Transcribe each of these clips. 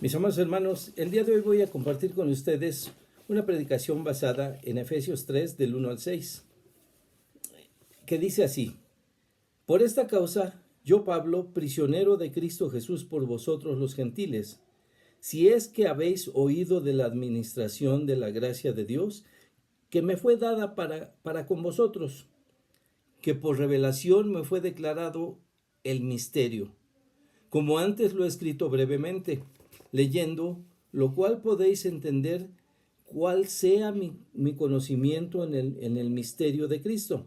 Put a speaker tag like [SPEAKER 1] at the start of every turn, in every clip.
[SPEAKER 1] Mis amados hermanos, el día de hoy voy a compartir con ustedes una predicación basada en Efesios 3 del 1 al 6, que dice así: Por esta causa, yo Pablo, prisionero de Cristo Jesús por vosotros los gentiles, si es que habéis oído de la administración de la gracia de Dios, que me fue dada para con vosotros, que por revelación me fue declarado el misterio, como antes lo he escrito brevemente, leyendo, lo cual podéis entender cuál sea mi conocimiento en el misterio de Cristo.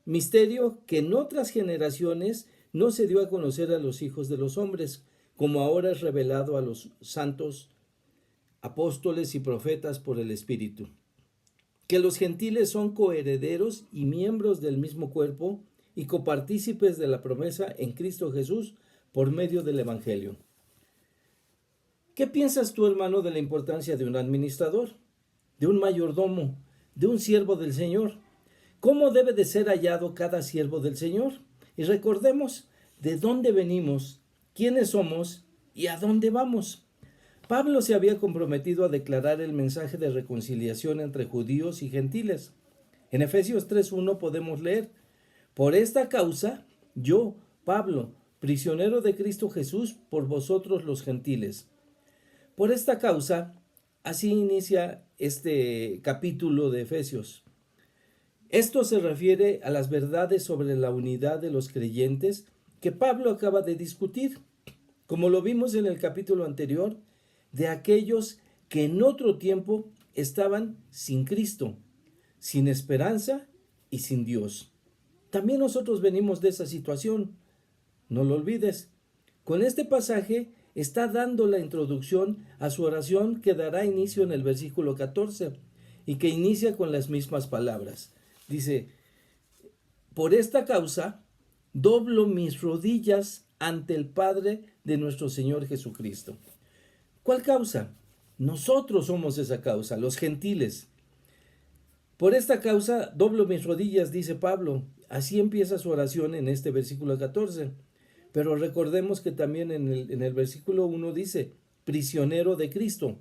[SPEAKER 1] Misterio que en otras generaciones no se dio a conocer a los hijos de los hombres, como ahora es revelado a los santos apóstoles y profetas por el Espíritu. Que los gentiles son coherederos y miembros del mismo cuerpo y copartícipes de la promesa en Cristo Jesús por medio del Evangelio. ¿Qué piensas tú, hermano, de la importancia de un administrador, de un mayordomo, de un siervo del Señor? ¿Cómo debe de ser hallado cada siervo del Señor? Y recordemos de dónde venimos, quiénes somos y a dónde vamos. Pablo se había comprometido a declarar el mensaje de reconciliación entre judíos y gentiles. En Efesios 3:1 podemos leer: Por esta causa, yo, Pablo, prisionero de Cristo Jesús, por vosotros los gentiles. Por esta causa, así inicia este capítulo de Efesios. Esto se refiere a las verdades sobre la unidad de los creyentes que Pablo acaba de discutir, como lo vimos en el capítulo anterior, de aquellos que en otro tiempo estaban sin Cristo, sin esperanza y sin Dios. También nosotros venimos de esa situación, no lo olvides. Con este pasaje está dando la introducción a su oración que dará inicio en el versículo 14 y que inicia con las mismas palabras. Dice: Por esta causa doblo mis rodillas ante el Padre de nuestro Señor Jesucristo. ¿Cuál causa? Nosotros somos esa causa, los gentiles. Por esta causa doblo mis rodillas, dice Pablo. Así empieza su oración en este versículo 14. Pero recordemos que también en el versículo 1 dice: prisionero de Cristo.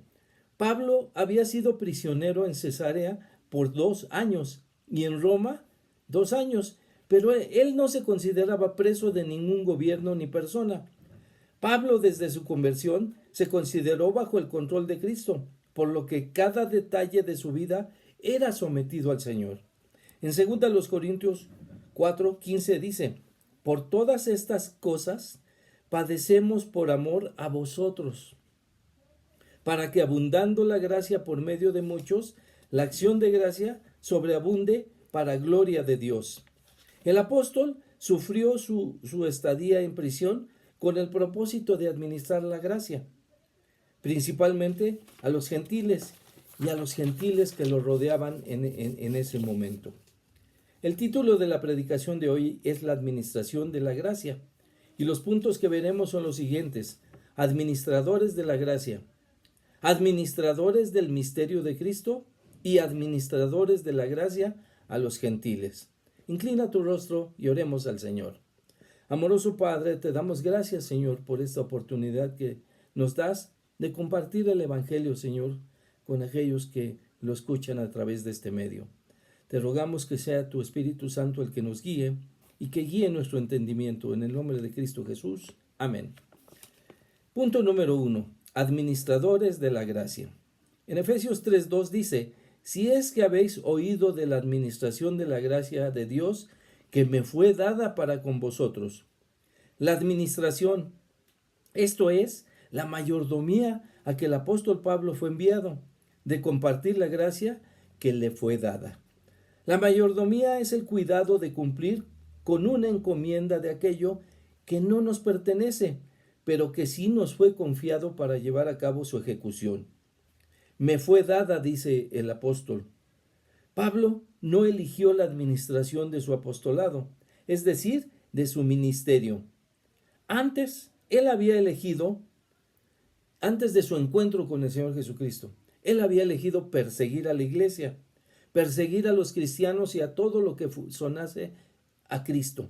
[SPEAKER 1] Pablo había sido prisionero en Cesarea por 2 años y en Roma 2 años, pero él no se consideraba preso de ningún gobierno ni persona. Pablo, desde su conversión, se consideró bajo el control de Cristo, por lo que cada detalle de su vida era sometido al Señor. En 2 Corintios 4:15 dice: Por todas estas cosas padecemos por amor a vosotros, para que abundando la gracia por medio de muchos, la acción de gracia sobreabunde para gloria de Dios. El apóstol sufrió su estadía en prisión con el propósito de administrar la gracia, principalmente a los gentiles y a los gentiles que lo rodeaban en ese momento. El título de la predicación de hoy es la administración de la gracia, y los puntos que veremos son los siguientes: administradores de la gracia, administradores del misterio de Cristo y administradores de la gracia a los gentiles. Inclina tu rostro y oremos al Señor. Amoroso Padre, te damos gracias, Señor, por esta oportunidad que nos das de compartir el Evangelio, Señor, con aquellos que lo escuchan a través de este medio. Te rogamos que sea tu Espíritu Santo el que nos guíe y que guíe nuestro entendimiento. En el nombre de Cristo Jesús. Amén. Punto número 1. Administradores de la gracia. En Efesios 3:2 dice: Si es que habéis oído de la administración de la gracia de Dios que me fue dada para con vosotros. La administración, esto es, la mayordomía a que el apóstol Pablo fue enviado, de compartir la gracia que le fue dada. La mayordomía es el cuidado de cumplir con una encomienda de aquello que no nos pertenece, pero que sí nos fue confiado para llevar a cabo su ejecución. Me fue dada, dice el apóstol. Pablo no eligió la administración de su apostolado, es decir, de su ministerio. Antes de su encuentro con el Señor Jesucristo, él había elegido perseguir a la iglesia, perseguir a los cristianos y a todo lo que sonase a Cristo.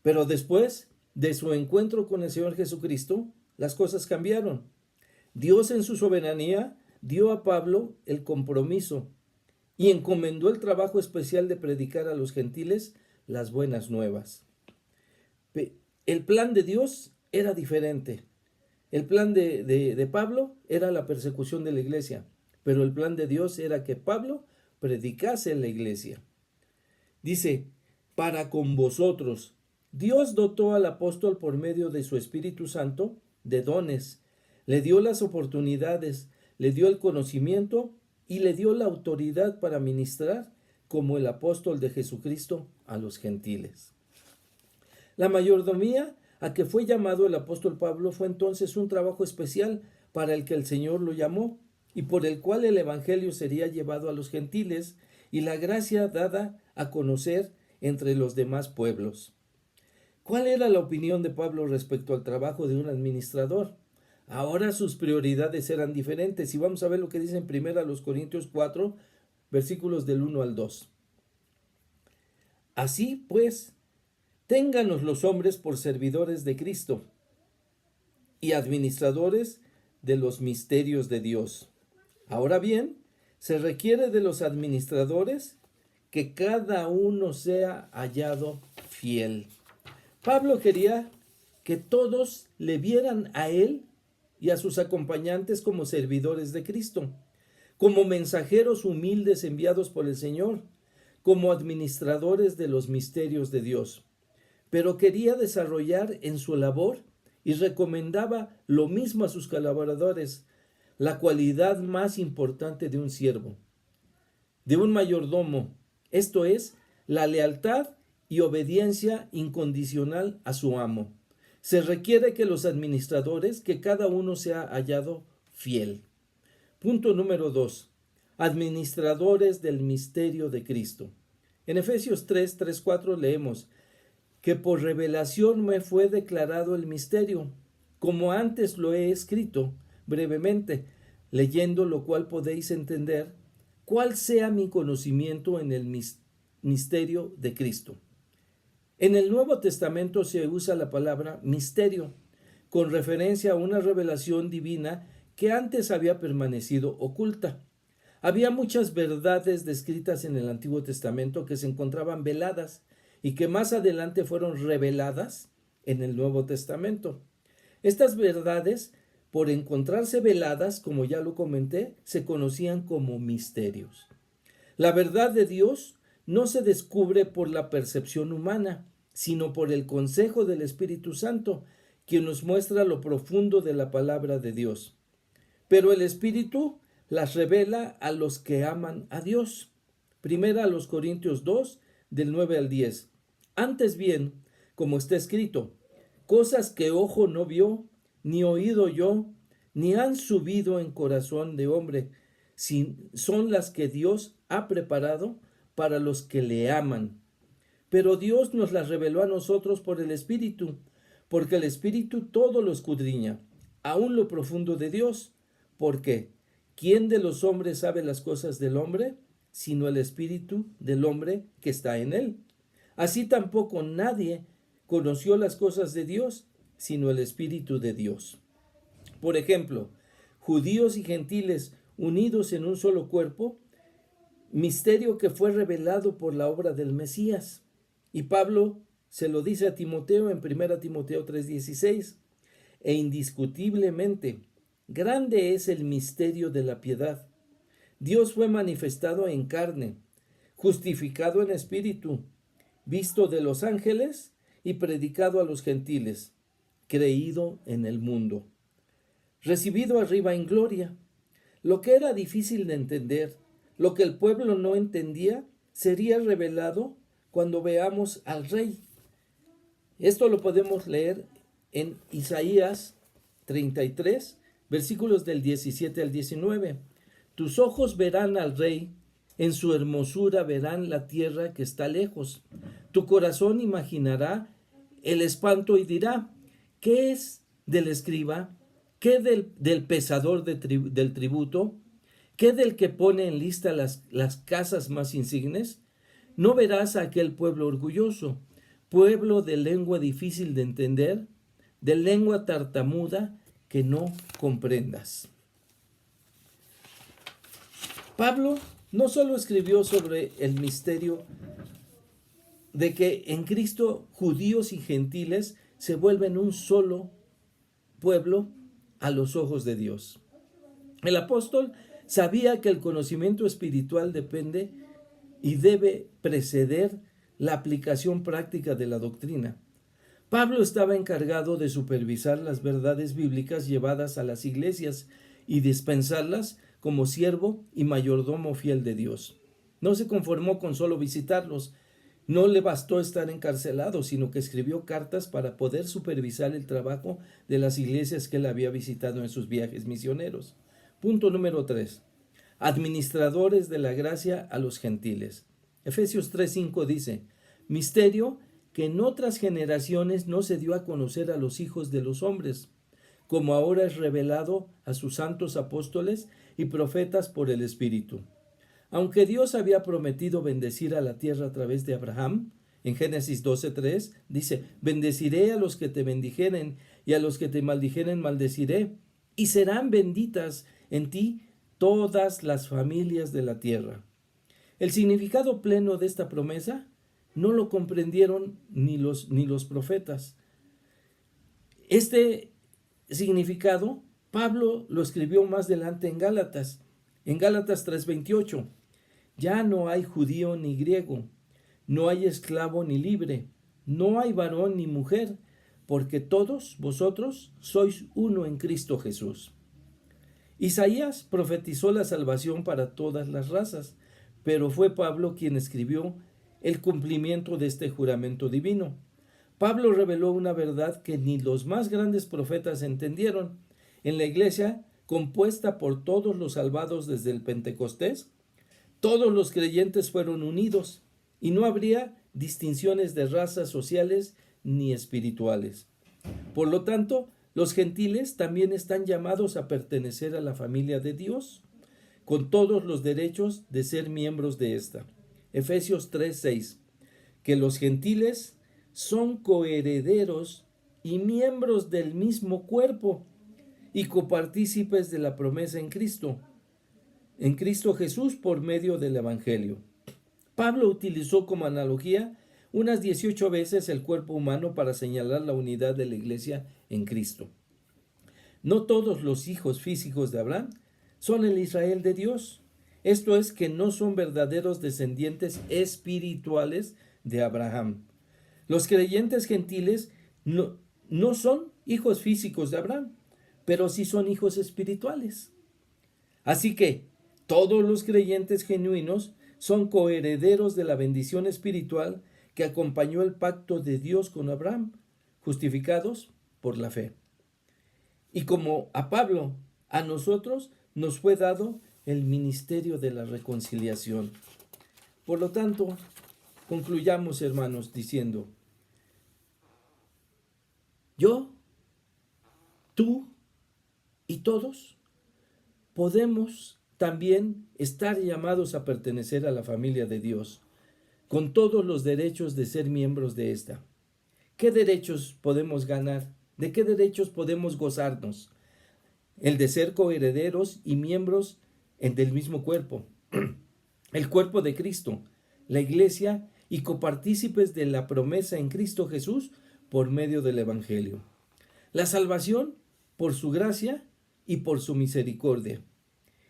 [SPEAKER 1] Pero después de su encuentro con el Señor Jesucristo, las cosas cambiaron. Dios en su soberanía dio a Pablo el compromiso y encomendó el trabajo especial de predicar a los gentiles las buenas nuevas. El plan de Dios era diferente. El plan de Pablo era la persecución de la iglesia, pero el plan de Dios era que Pablo predicase en la iglesia. Dice, para con vosotros, Dios dotó al apóstol por medio de su Espíritu Santo de dones, le dio las oportunidades, le dio el conocimiento y le dio la autoridad para ministrar como el apóstol de Jesucristo a los gentiles. La mayordomía a que fue llamado el apóstol Pablo fue entonces un trabajo especial para el que el Señor lo llamó y por el cual el evangelio sería llevado a los gentiles y la gracia dada a conocer entre los demás pueblos. ¿Cuál era la opinión de Pablo respecto al trabajo de un administrador? Ahora sus prioridades eran diferentes y vamos a ver lo que dice en 1 Corintios 4, versículos del 1 al 2. Así pues, ténganos los hombres por servidores de Cristo y administradores de los misterios de Dios. Ahora bien, se requiere de los administradores que cada uno sea hallado fiel. Pablo quería que todos le vieran a él y a sus acompañantes como servidores de Cristo, como mensajeros humildes enviados por el Señor, como administradores de los misterios de Dios. Pero quería desarrollar en su labor y recomendaba lo mismo a sus colaboradores, la cualidad más importante de un siervo, de un mayordomo, esto es, la lealtad y obediencia incondicional a su amo. Se requiere que los administradores, que cada uno sea hallado fiel. Punto número 2. Administradores del misterio de Cristo. En Efesios 3, 4 leemos que por revelación me fue declarado el misterio, como antes lo he escrito brevemente, leyendo lo cual podéis entender cuál sea mi conocimiento en el misterio de Cristo. En el Nuevo Testamento se usa la palabra misterio, con referencia a una revelación divina que antes había permanecido oculta. Había muchas verdades descritas en el Antiguo Testamento que se encontraban veladas y que más adelante fueron reveladas en el Nuevo Testamento. Estas verdades, por encontrarse veladas, como ya lo comenté, se conocían como misterios. La verdad de Dios no se descubre por la percepción humana, sino por el consejo del Espíritu Santo, quien nos muestra lo profundo de la palabra de Dios. Pero el Espíritu las revela a los que aman a Dios. Primera a los Corintios 2, del 9 al 10. Antes bien, como está escrito, cosas que ojo no vio, ni oído yo, ni han subido en corazón de hombre, son las que Dios ha preparado para los que le aman. Pero Dios nos las reveló a nosotros por el Espíritu, porque el Espíritu todo lo escudriña, aún lo profundo de Dios. Porque ¿quién de los hombres sabe las cosas del hombre, sino el Espíritu del hombre que está en él? Así tampoco nadie conoció las cosas de Dios, sino el Espíritu de Dios. Por ejemplo, judíos y gentiles unidos en un solo cuerpo, misterio que fue revelado por la obra del Mesías. Y Pablo se lo dice a Timoteo en 1 Timoteo 3:16, e indiscutiblemente grande es el misterio de la piedad. Dios fue manifestado en carne, justificado en espíritu, visto de los ángeles y predicado a los gentiles, creído en el mundo, recibido arriba en gloria. Lo que era difícil de entender, lo que el pueblo no entendía, sería revelado cuando veamos al Rey. Esto lo podemos leer en Isaías 33, versículos del 17 al 19. Tus ojos verán al Rey, en su hermosura verán la tierra que está lejos. Tu corazón imaginará el espanto y dirá, ¿qué es del escriba? ¿Qué del pesador del tributo? ¿Qué del que pone en lista las casas más insignes? No verás a aquel pueblo orgulloso, pueblo de lengua difícil de entender, de lengua tartamuda, que no comprendas. Pablo no solo escribió sobre el misterio de que en Cristo judíos y gentiles se vuelven un solo pueblo a los ojos de Dios. El apóstol sabía que el conocimiento espiritual depende y debe preceder la aplicación práctica de la doctrina. Pablo estaba encargado de supervisar las verdades bíblicas llevadas a las iglesias y dispensarlas como siervo y mayordomo fiel de Dios. No se conformó con solo visitarlos. No le bastó estar encarcelado, sino que escribió cartas para poder supervisar el trabajo de las iglesias que él había visitado en sus viajes misioneros. Punto número 3. Administradores de la gracia a los gentiles. Efesios 3:5 dice: misterio que en otras generaciones no se dio a conocer a los hijos de los hombres, como ahora es revelado a sus santos apóstoles y profetas por el Espíritu. Aunque Dios había prometido bendecir a la tierra a través de Abraham, en Génesis 12:3 dice: bendeciré a los que te bendijeren y a los que te maldijeren maldeciré, y serán benditas en ti todas las familias de la tierra. El significado pleno de esta promesa no lo comprendieron ni los profetas. Este significado Pablo lo escribió más adelante en Gálatas 3:28. Ya no hay judío ni griego, no hay esclavo ni libre, no hay varón ni mujer, porque todos vosotros sois uno en Cristo Jesús. Isaías profetizó la salvación para todas las razas, pero fue Pablo quien escribió el cumplimiento de este juramento divino. Pablo reveló una verdad que ni los más grandes profetas entendieron. En la iglesia, compuesta por todos los salvados desde el Pentecostés, todos los creyentes fueron unidos y no habría distinciones de razas sociales ni espirituales. Por lo tanto, los gentiles también están llamados a pertenecer a la familia de Dios, con todos los derechos de ser miembros de esta. Efesios 3:6, que los gentiles son coherederos y miembros del mismo cuerpo y copartícipes de la promesa en Cristo Jesús por medio del Evangelio. Pablo utilizó como analogía unas 18 veces el cuerpo humano para señalar la unidad de la iglesia en Cristo. No todos los hijos físicos de Abraham son el Israel de Dios. Esto es, que no son verdaderos descendientes espirituales de Abraham. Los creyentes gentiles no son hijos físicos de Abraham, pero sí son hijos espirituales. Así que todos los creyentes genuinos son coherederos de la bendición espiritual que acompañó el pacto de Dios con Abraham, justificados por la fe. Y como a Pablo, a nosotros nos fue dado el ministerio de la reconciliación. Por lo tanto, concluyamos, hermanos, diciendo: yo, tú y todos podemos también estar llamados a pertenecer a la familia de Dios, con todos los derechos de ser miembros de esta. ¿Qué derechos podemos ganar? ¿De qué derechos podemos gozarnos? El de ser coherederos y miembros del mismo cuerpo, el cuerpo de Cristo, la iglesia, y copartícipes de la promesa en Cristo Jesús por medio del Evangelio. La salvación por su gracia y por su misericordia.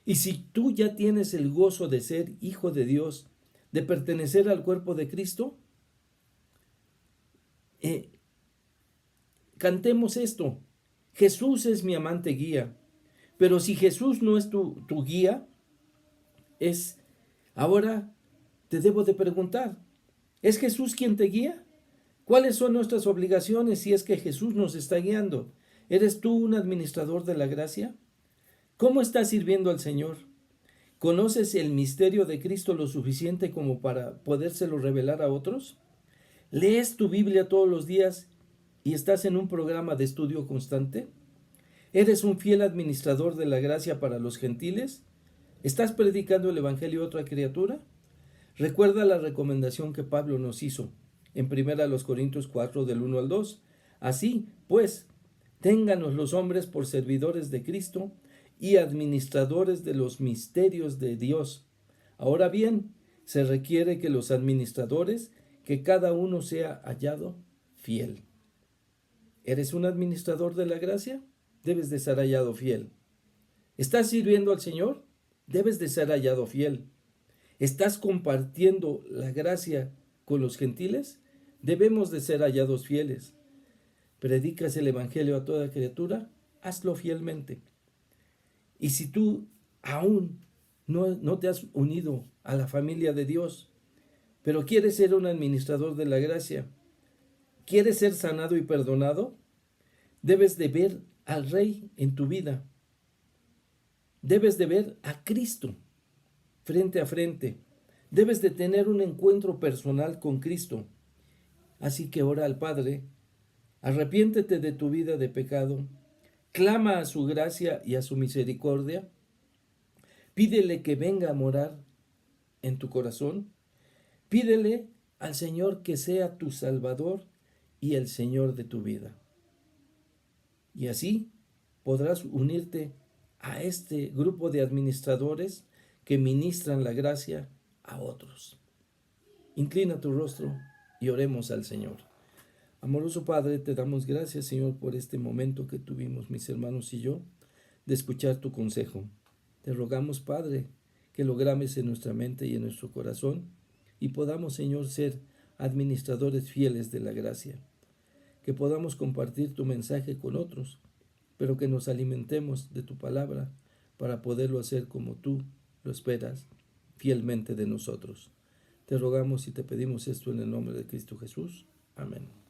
[SPEAKER 1] Y si tú ya tienes el gozo de ser hijo de Dios, de pertenecer al cuerpo de Cristo, cantemos esto: Jesús es mi amante guía. Pero si Jesús no es tu guía, ahora te debo de preguntar: ¿es Jesús quien te guía? ¿Cuáles son nuestras obligaciones si es que Jesús nos está guiando? ¿Eres tú un administrador de la gracia? ¿Cómo estás sirviendo al Señor? ¿Conoces el misterio de Cristo lo suficiente como para podérselo revelar a otros? ¿Lees tu Biblia todos los días y estás en un programa de estudio constante? ¿Eres un fiel administrador de la gracia para los gentiles? ¿Estás predicando el Evangelio a otra criatura? Recuerda la recomendación que Pablo nos hizo en 1 Corintios 4, del 1 al 2. Así, pues, Ténganos los hombres por servidores de Cristo y administradores de los misterios de Dios. Ahora bien, se requiere que los administradores, que cada uno sea hallado fiel. ¿Eres un administrador de la gracia? Debes de ser hallado fiel. ¿Estás sirviendo al Señor? Debes de ser hallado fiel. ¿Estás compartiendo la gracia con los gentiles? Debemos de ser hallados fieles. ¿Predicas el Evangelio a toda criatura? Hazlo fielmente. Y si tú aún no te has unido a la familia de Dios, pero quieres ser un administrador de la gracia, quieres ser sanado y perdonado, debes de ver al Rey en tu vida. Debes de ver a Cristo frente a frente. Debes de tener un encuentro personal con Cristo. Así que ora al Padre, arrepiéntete de tu vida de pecado, clama a su gracia y a su misericordia, pídele que venga a morar en tu corazón, pídele al Señor que sea tu Salvador y el Señor de tu vida. Y así podrás unirte a este grupo de administradores que ministran la gracia a otros. Inclina tu rostro y oremos al Señor. Amoroso Padre, te damos gracias, Señor, por este momento que tuvimos mis hermanos y yo de escuchar tu consejo. Te rogamos, Padre, que lo grabes en nuestra mente y en nuestro corazón y podamos, Señor, ser administradores fieles de la gracia. Que podamos compartir tu mensaje con otros, pero que nos alimentemos de tu palabra para poderlo hacer como tú lo esperas fielmente de nosotros. Te rogamos y te pedimos esto en el nombre de Cristo Jesús. Amén.